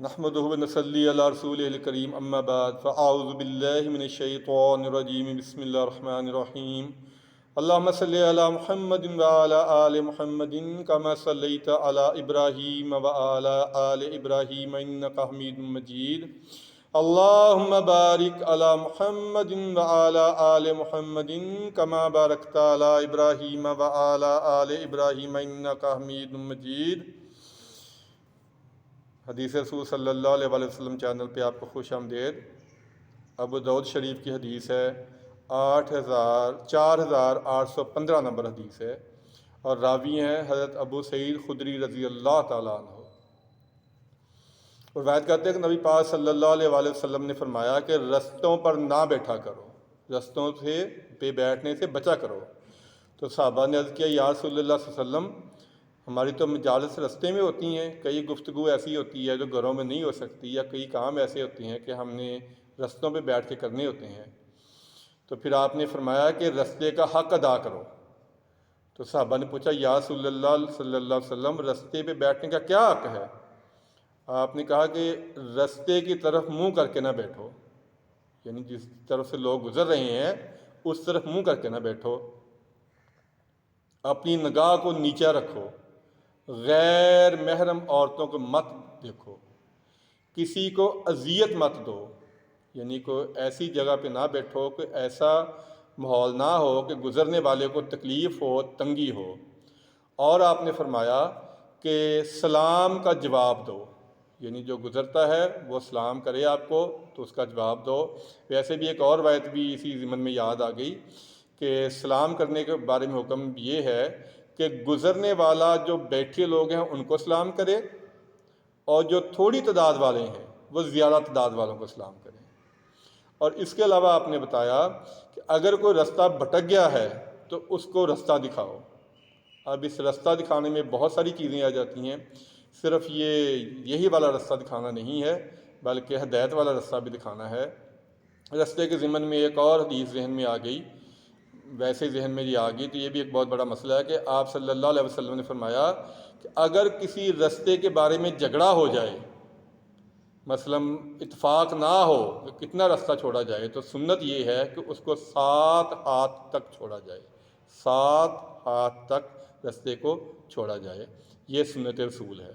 نحمدہ و نصلی علی رسولہ الکریم اما بعد فاعوذ باللہ من الشیطان الرجیم بسم اللہ الرحمن الرحیم اللہم صلی علی محمد وعلی آل محمد کما صلیت علی ابراہیم وعلی آل ابراہیم انکا حمید مجید اللہم بارک علی محمد وعلی آل محمد کما بارکت علی ابراہیم وعلی آل ابراہیم انکا حمید مجید۔ حدیث رسول صلی اللہ علیہ وسلم چینل پہ آپ کو خوش آمدید۔ ابو داؤد شریف کی حدیث ہے 4815 نمبر حدیث ہے، اور راوی ہیں حضرت ابو سعید خدری رضی اللہ تعالیٰ عنہ۔ روایت کرتے ہیں کہ نبی پاک صلی اللہ علیہ وسلم نے فرمایا کہ رستوں پر نہ بیٹھا کرو، رستوں پہ بیٹھنے سے بچا کرو۔ تو صحابہ نے عرض کیا یا رسول اللہ صلی اللہ علیہ وسلم، ہماری تو مجالس رستے میں ہوتی ہیں، کئی گفتگو ایسی ہوتی ہے جو گھروں میں نہیں ہو سکتی، یا کئی کام ایسے ہوتے ہیں کہ ہم نے رستوں پہ بیٹھ کے کرنے ہوتے ہیں۔ تو پھر آپ نے فرمایا کہ رستے کا حق ادا کرو۔ تو صحابہ نے پوچھا یا رسول اللہ صلی اللہ علیہ وسلم، رستے پہ بیٹھنے کا کیا حق ہے؟ آپ نے کہا کہ رستے کی طرف منہ کر کے نہ بیٹھو، یعنی جس طرف سے لوگ گزر رہے ہیں اس طرف منہ کر کے نہ بیٹھو، اپنی نگاہ کو نیچے رکھو، غیر محرم عورتوں کو مت دیکھو، کسی کو اذیت مت دو، یعنی کوئی ایسی جگہ پہ نہ بیٹھو کہ ایسا ماحول نہ ہو کہ گزرنے والے کو تکلیف ہو، تنگی ہو۔ اور آپ نے فرمایا کہ سلام کا جواب دو، یعنی جو گزرتا ہے وہ سلام کرے آپ کو تو اس کا جواب دو۔ ویسے بھی ایک اور روایت بھی اسی ضمن میں یاد آ گئی کہ سلام کرنے کے بارے میں حکم یہ ہے کہ گزرنے والا جو بیٹھے لوگ ہیں ان کو سلام کرے، اور جو تھوڑی تعداد والے ہیں وہ زیادہ تعداد والوں کو سلام کریں۔ اور اس کے علاوہ آپ نے بتایا کہ اگر کوئی رستہ بھٹک گیا ہے تو اس کو رستہ دکھاؤ۔ اب اس رستہ دکھانے میں بہت ساری چیزیں آ جاتی ہیں، صرف یہی والا رستہ دکھانا نہیں ہے بلکہ ہدایت والا رستہ بھی دکھانا ہے۔ رستے کے ضمن میں ایک اور حدیث ذہن میں آ گئی، ویسے ذہن میں یہ آ گئی تو یہ بھی ایک بہت بڑا مسئلہ ہے کہ آپ صلی اللہ علیہ وسلم نے فرمایا کہ اگر کسی رستے کے بارے میں جھگڑا ہو جائے، مثلا اتفاق نہ ہو کہ کتنا رستہ چھوڑا جائے، تو سنت یہ ہے کہ اس کو 7 ہاتھ تک چھوڑا جائے، 7 ہاتھ تک رستے کو چھوڑا جائے، یہ سنت رسول ہے۔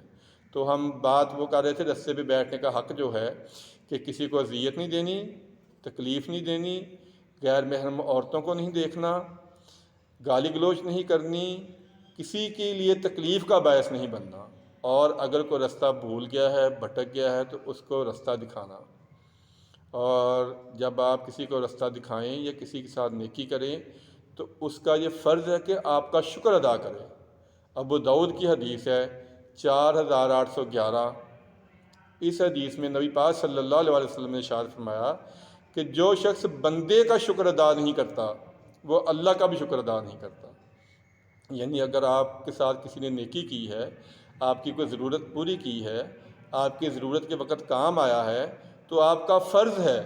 تو ہم بات وہ کر رہے تھے رستے پہ بیٹھنے کا حق جو ہے کہ کسی کو اذیت نہیں دینی، تکلیف نہیں دینی، غیر محرم عورتوں کو نہیں دیکھنا، گالی گلوچ نہیں کرنی، کسی کے لیے تکلیف کا باعث نہیں بننا، اور اگر کوئی رستہ بھول گیا ہے، بھٹک گیا ہے تو اس کو رستہ دکھانا۔ اور جب آپ کسی کو رستہ دکھائیں یا کسی کے ساتھ نیکی کریں تو اس کا یہ فرض ہے کہ آپ کا شکر ادا کریں۔ ابو داؤد کی حدیث ہے 4811۔ اس حدیث میں نبی پاک صلی اللہ علیہ وسلم نے ارشاد فرمایا کہ جو شخص بندے کا شکر ادا نہیں کرتا وہ اللہ کا بھی شکر ادا نہیں کرتا۔ یعنی اگر آپ کے ساتھ کسی نے نیکی کی ہے، آپ کی کوئی ضرورت پوری کی ہے، آپ کی ضرورت کے وقت کام آیا ہے، تو آپ کا فرض ہے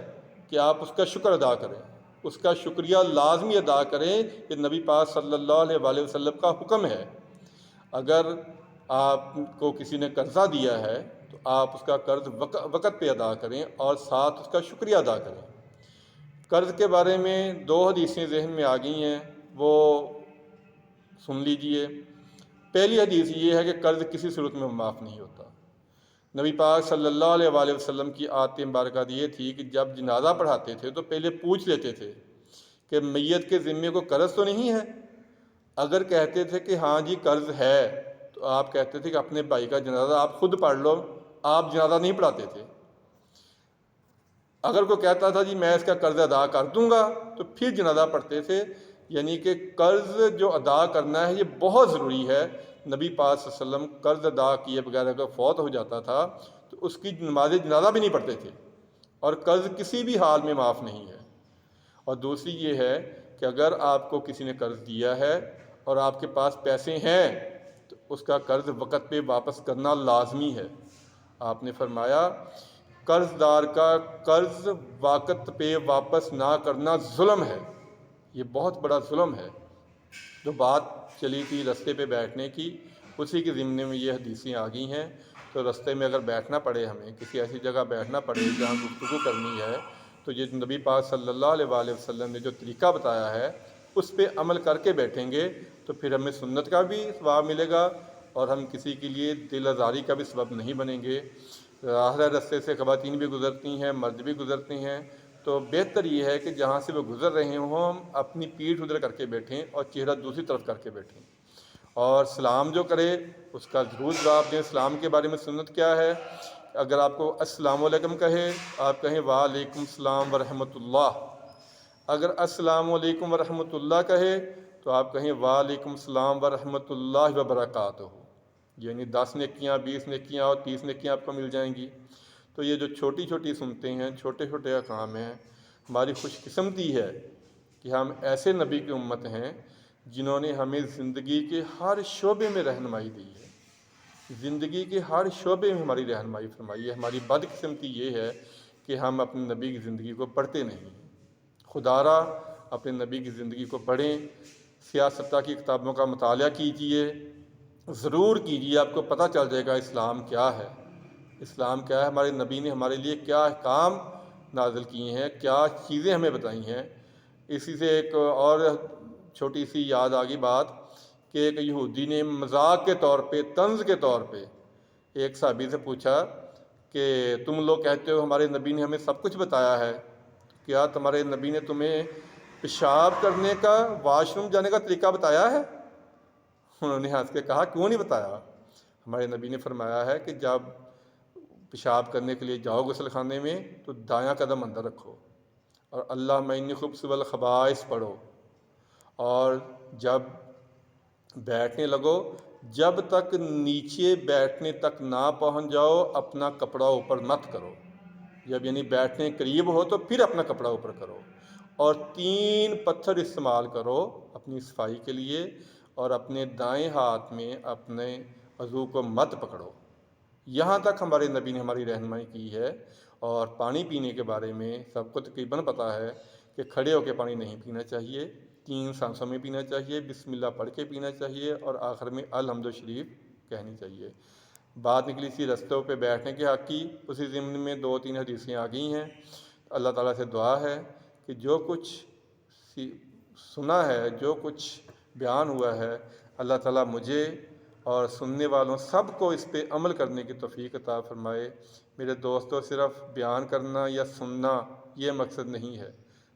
کہ آپ اس کا شکر ادا کریں، اس کا شکریہ لازمی ادا کریں۔ کہ نبی پاک صلی اللہ علیہ وسلم کا حکم ہے۔ اگر آپ کو کسی نے قرضہ دیا ہے تو آپ اس کا قرض وقت پہ ادا کریں اور ساتھ اس کا شکریہ ادا کریں۔ قرض کے بارے میں 2 حدیثیں ذہن میں آ گئی ہیں، وہ سن لیجئے۔ پہلی حدیث یہ ہے کہ قرض کسی صورت میں معاف نہیں ہوتا۔ نبی پاک صلی اللہ علیہ وسلم کی عادت مبارکہ یہ تھی کہ جب جنازہ پڑھاتے تھے تو پہلے پوچھ لیتے تھے کہ میت کے ذمے کو قرض تو نہیں ہے۔ اگر کہتے تھے کہ ہاں جی قرض ہے تو آپ کہتے تھے کہ اپنے بھائی کا جنازہ آپ خود پڑھ لو، آپ جنازہ نہیں پڑھاتے تھے۔ اگر کوئی کہتا تھا جی میں اس کا قرض ادا کر دوں گا تو پھر جنازہ پڑھتے تھے۔ یعنی کہ قرض جو ادا کرنا ہے یہ بہت ضروری ہے۔ نبی پاک صلی اللہ علیہ وسلم قرض ادا کیے بغیر اگر فوت ہو جاتا تھا تو اس کی نماز جنازہ بھی نہیں پڑھتے تھے، اور قرض کسی بھی حال میں معاف نہیں ہے۔ اور دوسری یہ ہے کہ اگر آپ کو کسی نے قرض دیا ہے اور آپ کے پاس پیسے ہیں تو اس کا قرض وقت پہ واپس کرنا لازمی ہے۔ آپ نے فرمایا قرض دار کا قرض وقت پہ واپس نہ کرنا ظلم ہے، یہ بہت بڑا ظلم ہے۔ جو بات چلی تھی رستے پہ بیٹھنے کی، اسی کے ضمن میں یہ حدیثیں آ گئی ہیں۔ تو رستے میں اگر بیٹھنا پڑے، ہمیں کسی ایسی جگہ بیٹھنا پڑے جہاں گفتگو کرنی ہے، تو یہ نبی پاک صلی اللہ علیہ وآلہ وسلم نے جو طریقہ بتایا ہے اس پہ عمل کر کے بیٹھیں گے تو پھر ہمیں سنت کا بھی ثواب ملے گا، اور ہم کسی کے لیے دل آزاری کا بھی سبب نہیں بنیں گے۔ راہ رستے سے خواتین بھی گزرتی ہیں، مرد بھی گزرتے ہیں، تو بہتر یہ ہے کہ جہاں سے وہ گزر رہے ہوں ہم اپنی پیٹھ ادھر کر کے بیٹھیں اور چہرہ دوسری طرف کر کے بیٹھیں، اور سلام جو کرے اس کا ضرور جواب دیں۔ سلام کے بارے میں سنت کیا ہے؟ اگر آپ کو السلام علیکم کہے، آپ کہیں وعلیکم السلام ورحمۃ اللہ۔ اگر السلام علیکم ورحمۃ اللہ کہے تو آپ کہیں وعلیکم السلام ورحمۃ اللہ وبرکاتہ، یعنی 10 نیکیاں، 20 نیکیاں اور 30 نیکیاں آپ کو مل جائیں گی۔ تو یہ جو چھوٹی چھوٹی سنتے ہیں، چھوٹے چھوٹے احکام ہیں، ہماری خوش قسمتی ہے کہ ہم ایسے نبی کی امت ہیں جنہوں نے ہمیں زندگی کے ہر شعبے میں رہنمائی دی ہے، زندگی کے ہر شعبے میں ہماری رہنمائی فرمائی ہے۔ ہماری بدقسمتی یہ ہے کہ ہم اپنے نبی کی زندگی کو پڑھتے نہیں ہیں۔ خدا را اپنے نبی کی زندگی کو پڑھیں، سیاستہ کی کتابوں کا مطالعہ کیجئے، ضرور کیجئے، آپ کو پتہ چل جائے گا اسلام کیا ہے، اسلام کیا ہے، ہمارے نبی نے ہمارے لیے کیا احکام نازل کیے ہیں، کیا چیزیں ہمیں بتائی ہیں۔ اسی سے ایک اور چھوٹی سی یاد آ گئی بات کہ ایک یہودی نے مذاق کے طور پہ، طنز کے طور پہ ایک صحابی سے پوچھا کہ تم لوگ کہتے ہو ہمارے نبی نے ہمیں سب کچھ بتایا ہے، کیا تمہارے نبی نے تمہیں پیشاب کرنے کا، واش روم جانے کا طریقہ بتایا ہے؟ انہوں نے ہنس کے کہا کیوں نہیں بتایا؟ ہمارے نبی نے فرمایا ہے کہ جب پیشاب کرنے کے لیے جاؤ غسل خانے میں تو دایاں قدم اندر رکھو اور اللہم انی خبث والخبائث پڑھو، اور جب بیٹھنے لگو جب تک نیچے بیٹھنے تک نہ پہنچ جاؤ اپنا کپڑا اوپر مت کرو، جب یعنی بیٹھنے قریب ہو تو پھر اپنا کپڑا اوپر کرو، اور 3 پتھر استعمال کرو اپنی صفائی کے لیے، اور اپنے دائیں ہاتھ میں اپنے وضو کو مت پکڑو۔ یہاں تک ہمارے نبی نے ہماری رہنمائی کی ہے۔ اور پانی پینے کے بارے میں سب کو تقریباً پتہ ہے کہ کھڑے ہو کے پانی نہیں پینا چاہیے، 3 سانسوں میں پینا چاہیے، بسم اللہ پڑھ کے پینا چاہیے، اور آخر میں الحمد شریف کہنی چاہیے۔ بات نکلی سی رستوں پہ بیٹھنے کے حق کی، اسی ضمن میں 2-3 حدیثیں آ گئی ہیں۔ اللہ تعالیٰ سے دعا ہے کہ جو کچھ سنا ہے، جو کچھ بیان ہوا ہے، اللہ تعالیٰ مجھے اور سننے والوں سب کو اس پہ عمل کرنے کی توفیق عطا فرمائے۔ میرے دوستوں، صرف بیان کرنا یا سننا یہ مقصد نہیں ہے،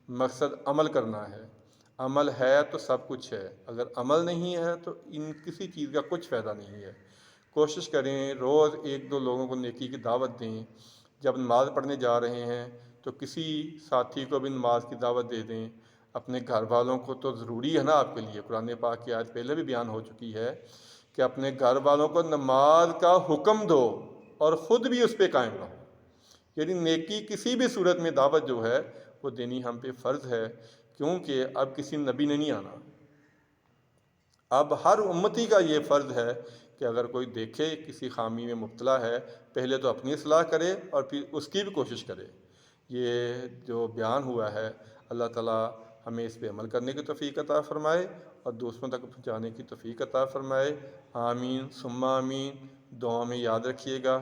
مقصد عمل کرنا ہے۔ عمل ہے تو سب کچھ ہے، اگر عمل نہیں ہے تو کسی چیز کا کچھ فائدہ نہیں ہے۔ کوشش کریں روز 1-2 لوگوں کو نیکی کی دعوت دیں، جب نماز پڑھنے جا رہے ہیں تو کسی ساتھی کو بھی نماز کی دعوت دے دیں۔ اپنے گھر والوں کو تو ضروری ہے نا آپ کے لیے، قرآن پاک کی آیت پہلے بھی بیان ہو چکی ہے کہ اپنے گھر والوں کو نماز کا حکم دو اور خود بھی اس پہ قائم رہو، یعنی نیکی کسی بھی صورت میں دعوت جو ہے وہ دینی ہم پہ فرض ہے، کیونکہ اب کسی نبی نے نہیں آنا، اب ہر امتی کا یہ فرض ہے کہ اگر کوئی دیکھے کسی خامی میں مبتلا ہے، پہلے تو اپنی اصلاح کرے اور پھر اس کی بھی کوشش کرے۔ یہ جو بیان ہوا ہے اللہ تعالیٰ ہمیں اس پہ عمل کرنے کی توفیق عطا فرمائے اور دوسروں تک پہنچانے کی توفیق عطا فرمائے۔ آمین ثم آمین۔ دعا میں یاد رکھیے گا۔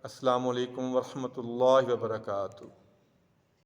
السلام علیکم ورحمۃ اللہ وبرکاتہ۔